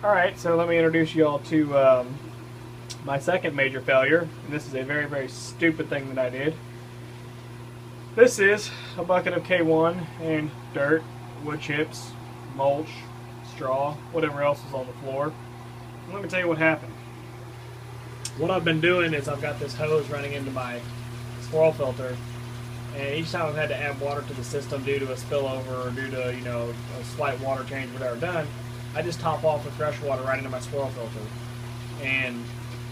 Alright, so let me introduce you all to my second major failure. And this is a very, very stupid thing that I did. This is a bucket of K1 and dirt, wood chips, mulch, straw, whatever else is on the floor. And let me tell you what happened. What I've been doing is I've got this hose running into my swirl filter, and each time I've had to add water to the system due to a spillover or due to, a slight water change, whatever done, I just top off with fresh water right into my swirl filter. And,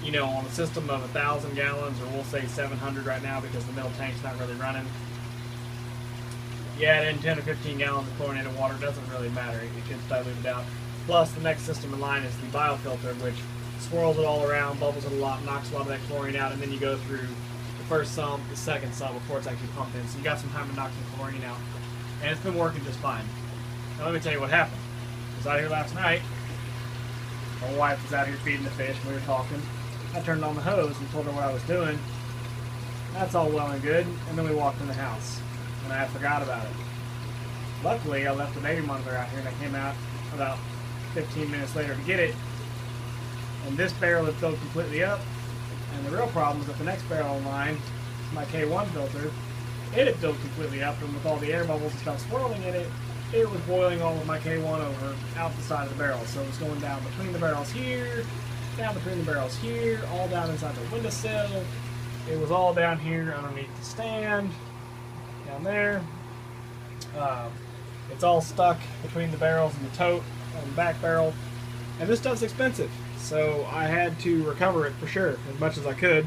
on a system of 1,000 gallons, or we'll say 700 right now because the middle tank's not really running, you add in 10 or 15 gallons of chlorinated water, it doesn't really matter. It gets diluted out. Plus, the next system in line is the biofilter, which swirls it all around, bubbles it a lot, knocks a lot of that chlorine out, and then you go through the first sump, the second sump before it's actually pumped in. So you got some time to knock some chlorine out. And it's been working just fine. Now let me tell you what happened. I was out here last night. My wife was out here feeding the fish, and we were talking. I turned on the hose and told her what I was doing. That's all well and good, and then we walked in the house, and I forgot about it. Luckily, I left the baby monitor out here, and I came out about 15 minutes later to get it, and this barrel had filled completely up. And the real problem is that the next barrel in line, my K1 filter, it had filled completely up, and with all the air bubbles and stuff swirling in it, it was boiling all of my K1 over out the side of the barrel. So it was going down between the barrels here, down between the barrels here, all down inside the windowsill. It was all down here underneath the stand, down there. It's all stuck between the barrels and the tote on the back barrel. And this stuff's expensive, so I had to recover it for sure, as much as I could.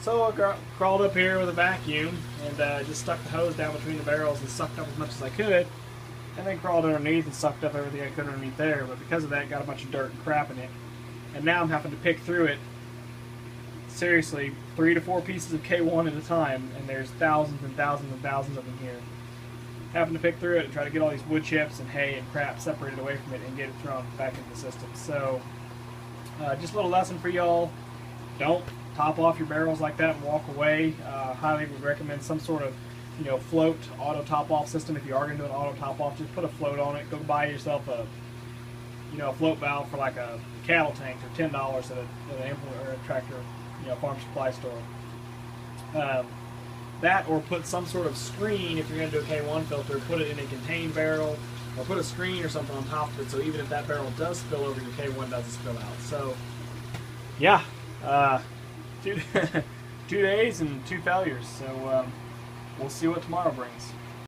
So I crawled up here with a vacuum and just stuck the hose down between the barrels and sucked up as much as I could, and then crawled underneath and sucked up everything I could underneath there. But because of that, got a bunch of dirt and crap in it, and now I'm having to pick through it. Seriously, 3 to 4 pieces of K1 at a time, and there's thousands and thousands and thousands of them here. Having to pick through it and try to get all these wood chips and hay and crap separated away from it and get it thrown back into the system. So, just a little lesson for y'all. Don't top off your barrels like that and walk away. Highly would recommend some sort of, float auto top off system. If you are going to do an auto top off, just put a float on it. Go buy yourself a, a float valve for like a cattle tank for $10 at an implement or a tractor, farm supply store. That, or put some sort of screen if you're going to do a K1 filter. Put it in a contained barrel, or put a screen or something on top of it, so even if that barrel does spill over, your K1 doesn't spill out. So, yeah, 2 days and 2 failures. So we'll see what tomorrow brings.